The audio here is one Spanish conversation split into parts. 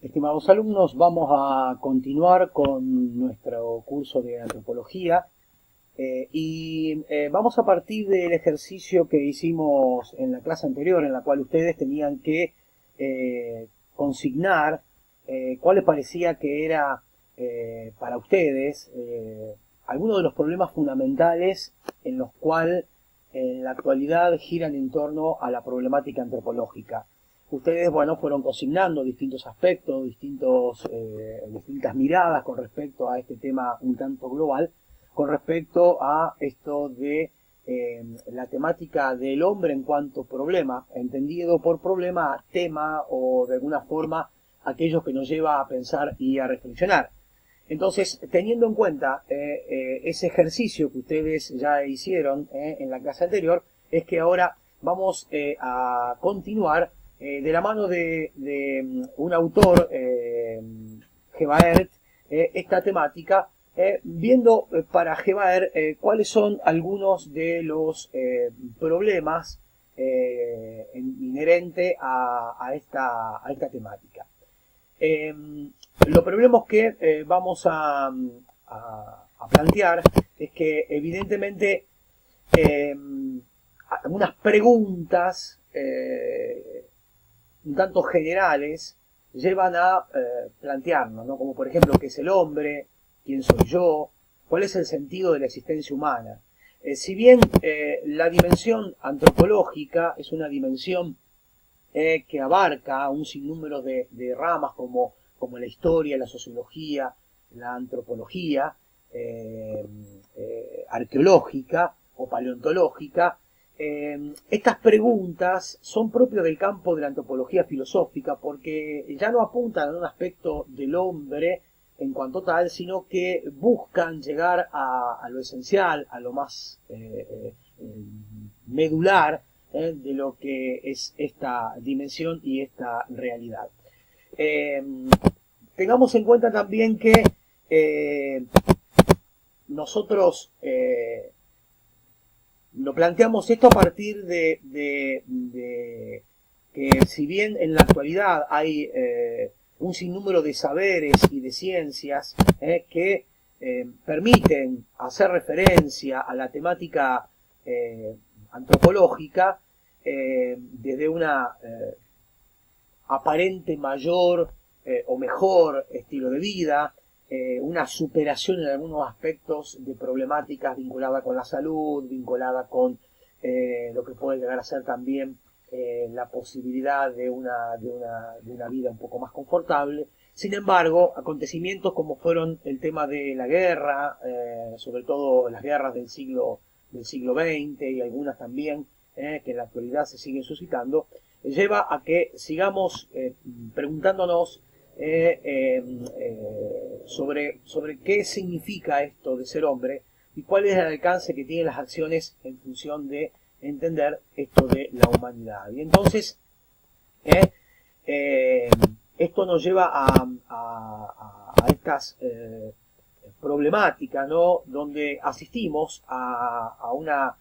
Estimados alumnos, vamos a continuar con nuestro curso de antropología vamos a partir del ejercicio que hicimos en la clase anterior, en la cual ustedes tenían que consignar cuál les parecía que era para ustedes algunos de los problemas fundamentales en los cuales en la actualidad giran en torno a la problemática antropológica. Ustedes, bueno, fueron consignando distintos aspectos, distintas miradas con respecto a este tema un tanto global, con respecto a esto de la temática del hombre en cuanto problema, entendido por problema, tema o de alguna forma aquello que nos lleva a pensar y a reflexionar. Entonces, teniendo en cuenta ese ejercicio que ustedes ya hicieron en la clase anterior, es que ahora vamos a continuar de la mano de un autor, Gevaert, esta temática, viendo para Gevaert cuáles son algunos de los problemas inherentes a esta temática. Los problemas que vamos a plantear es que evidentemente algunas preguntas un tanto generales llevan a plantearnos, ¿no? Como por ejemplo, ¿qué es el hombre? ¿Quién soy yo? ¿Cuál es el sentido de la existencia humana? Si bien la dimensión antropológica es una dimensión que abarca un sinnúmero de ramas como la historia, la sociología, la antropología, arqueológica o paleontológica, estas preguntas son propias del campo de la antropología filosófica porque ya no apuntan a un aspecto del hombre en cuanto tal, sino que buscan llegar a lo esencial, a lo más medular de lo que es esta dimensión y esta realidad. Tengamos en cuenta también que nosotros lo planteamos esto a partir de que si bien en la actualidad hay un sinnúmero de saberes y de ciencias que permiten hacer referencia a la temática antropológica desde una aparente mayor o mejor estilo de vida, una superación en algunos aspectos de problemáticas vinculadas con la salud, vinculadas con lo que puede llegar a ser también la posibilidad de una vida un poco más confortable. Sin embargo, acontecimientos como fueron el tema de la guerra, sobre todo las guerras del siglo XX y algunas también que en la actualidad se siguen suscitando, lleva a que sigamos preguntándonos sobre qué significa esto de ser hombre y cuál es el alcance que tienen las acciones en función de entender esto de la humanidad. Y entonces esto nos lleva a estas problemáticas, ¿no? Donde asistimos a una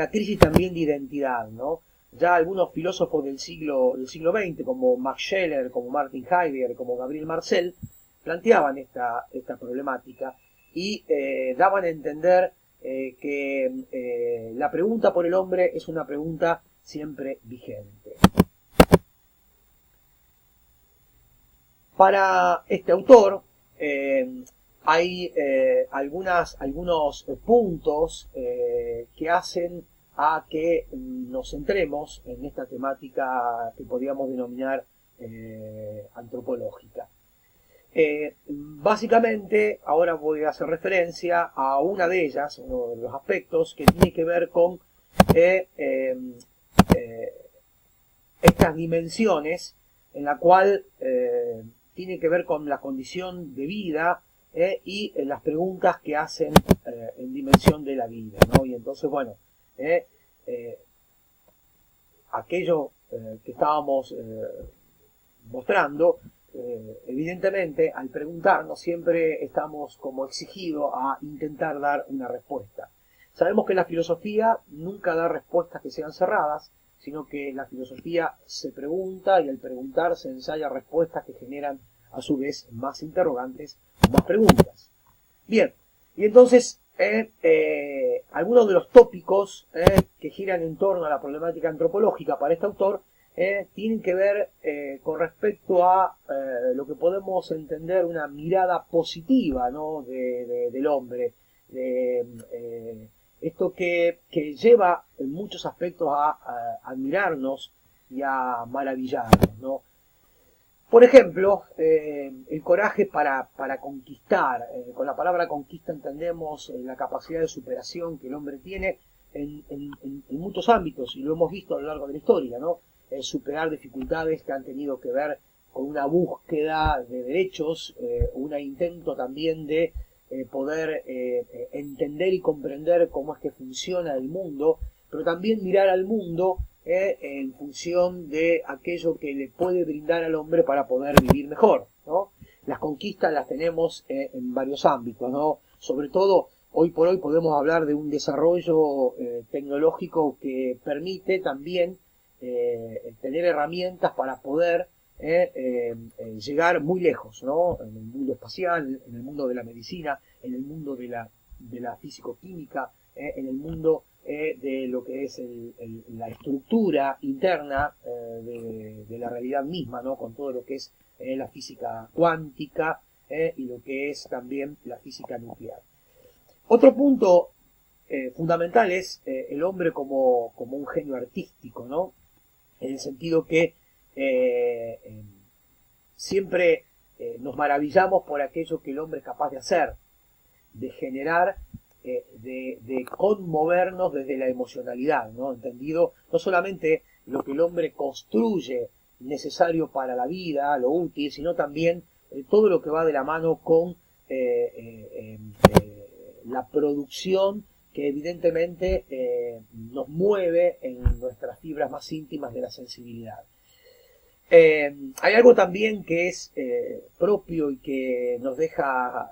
crisis también de identidad, ¿no? Ya algunos filósofos del siglo XX, como Max Scheler, como Martin Heidegger, como Gabriel Marcel, planteaban esta problemática y daban a entender que la pregunta por el hombre es una pregunta siempre vigente. Para este autor hay algunos puntos que hacen a que nos centremos en esta temática que podríamos denominar antropológica. Básicamente, ahora voy a hacer referencia a una de ellas, uno de los aspectos que tiene que ver con estas dimensiones en la cual tiene que ver con la condición de vida y las preguntas que hacen en dimensión de la vida, ¿no? Y entonces, bueno, aquello que estábamos mostrando, evidentemente al preguntarnos siempre estamos como exigidos a intentar dar una respuesta. Sabemos que la filosofía nunca da respuestas que sean cerradas, sino que la filosofía se pregunta y al preguntar se ensaya respuestas que generan a su vez más interrogantes, más preguntas. Bien, y entonces algunos de los tópicos que giran en torno a la problemática antropológica para este autor tienen que ver con respecto a lo que podemos entender una mirada positiva, ¿no? del hombre. Esto que lleva en muchos aspectos a admirarnos y a maravillarnos, ¿no? Por ejemplo, el coraje para conquistar. Con la palabra conquista entendemos la capacidad de superación que el hombre tiene en muchos ámbitos, y lo hemos visto a lo largo de la historia, ¿no? Superar dificultades que han tenido que ver con una búsqueda de derechos, un intento también de poder entender y comprender cómo es que funciona el mundo, pero también mirar al mundo en función de aquello que le puede brindar al hombre para poder vivir mejor, ¿no? Las conquistas las tenemos en varios ámbitos, ¿no? Sobre todo, hoy por hoy podemos hablar de un desarrollo tecnológico que permite también tener herramientas para poder llegar muy lejos, ¿no? En el mundo espacial, en el mundo de la medicina, en el mundo de la fisicoquímica, en el mundo de lo que es la estructura interna de la realidad misma, ¿no? Con todo lo que es la física cuántica y lo que es también la física nuclear. Otro punto fundamental es el hombre como un genio artístico, ¿no? En el sentido que siempre nos maravillamos por aquello que el hombre es capaz de hacer, de generar, de conmovernos desde la emocionalidad, ¿no? Entendido no solamente lo que el hombre construye necesario para la vida, lo útil, sino también todo lo que va de la mano con la producción que evidentemente nos mueve en nuestras fibras más íntimas de la sensibilidad. Hay algo también que es propio y que nos deja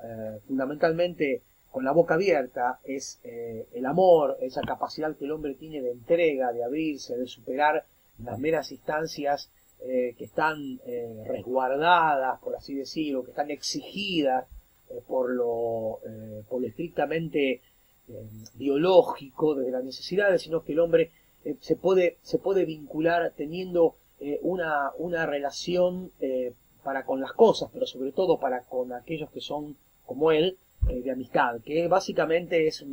fundamentalmente con la boca abierta, es el amor, esa capacidad que el hombre tiene de entrega, de abrirse, de superar las meras instancias que están resguardadas, por así decirlo, que están exigidas por lo estrictamente biológico, desde las necesidades, sino que el hombre se puede vincular teniendo una relación para con las cosas, pero sobre todo para con aquellos que son como él, de amistad, que básicamente es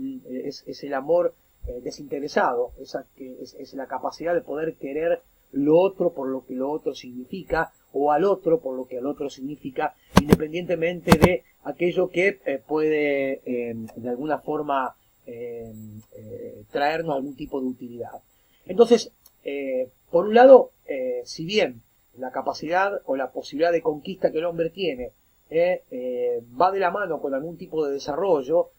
el amor desinteresado, es la capacidad de poder querer lo otro por lo que lo otro significa, o al otro por lo que al otro significa, independientemente de aquello que puede de alguna forma traernos algún tipo de utilidad. Entonces, por un lado, si bien la capacidad o la posibilidad de conquista que el hombre tiene va de la mano con algún tipo de desarrollo,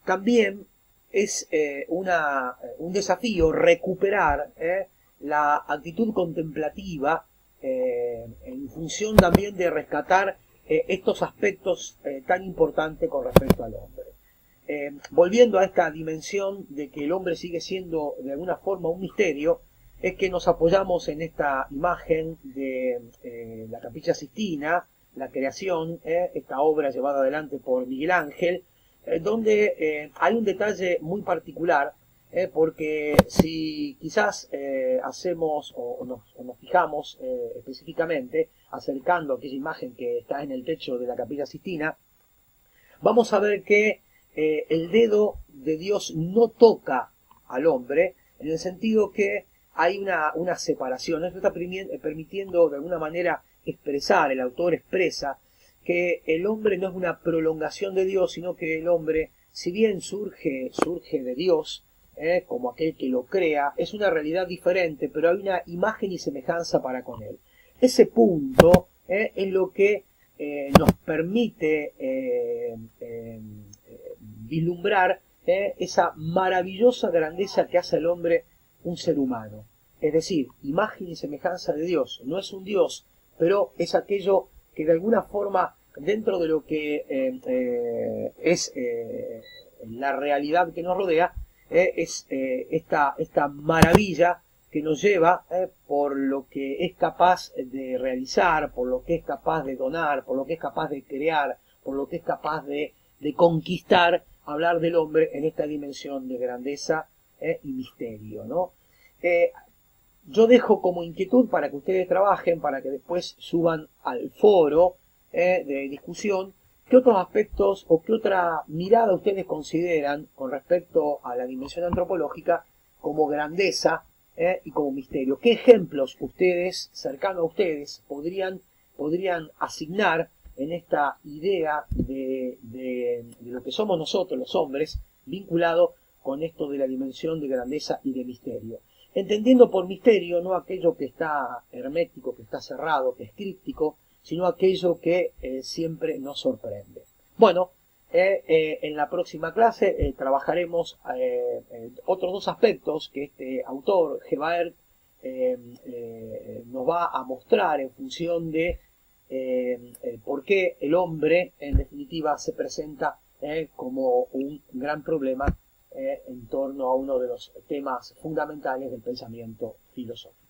también es un desafío recuperar la actitud contemplativa en función también de rescatar estos aspectos tan importantes con respecto al hombre. Volviendo a esta dimensión de que el hombre sigue siendo de alguna forma un misterio, es que nos apoyamos en esta imagen de la Capilla Sixtina, la creación, esta obra llevada adelante por Miguel Ángel, donde hay un detalle muy particular, porque si quizás hacemos o nos fijamos específicamente, acercando aquella imagen que está en el techo de la Capilla Sixtina, vamos a ver que el dedo de Dios no toca al hombre, en el sentido que hay una separación. Esto está permitiendo de alguna manera expresar, el autor expresa que el hombre no es una prolongación de Dios, sino que el hombre, si bien surge de Dios, como aquel que lo crea, es una realidad diferente, pero hay una imagen y semejanza para con él. Ese punto es lo que nos permite vislumbrar esa maravillosa grandeza que hace al hombre un ser humano. Es decir, imagen y semejanza de Dios. No es un Dios, pero es aquello que de alguna forma, dentro de lo que es la realidad que nos rodea, es esta maravilla que nos lleva por lo que es capaz de realizar, por lo que es capaz de donar, por lo que es capaz de crear, por lo que es capaz de conquistar, hablar del hombre en esta dimensión de grandeza y misterio, ¿no? Yo dejo como inquietud para que ustedes trabajen, para que después suban al foro de discusión, qué otros aspectos o qué otra mirada ustedes consideran con respecto a la dimensión antropológica como grandeza y como misterio. ¿Qué ejemplos ustedes, cercanos a ustedes, podrían asignar en esta idea de lo que somos nosotros los hombres, vinculado con esto de la dimensión de grandeza y de misterio? Entendiendo por misterio no aquello que está hermético, que está cerrado, que es críptico, sino aquello que siempre nos sorprende. Bueno, en la próxima clase trabajaremos otros dos aspectos que este autor, Gevaert, nos va a mostrar en función de por qué el hombre, en definitiva, se presenta como un gran problema en torno a uno de los temas fundamentales del pensamiento filosófico.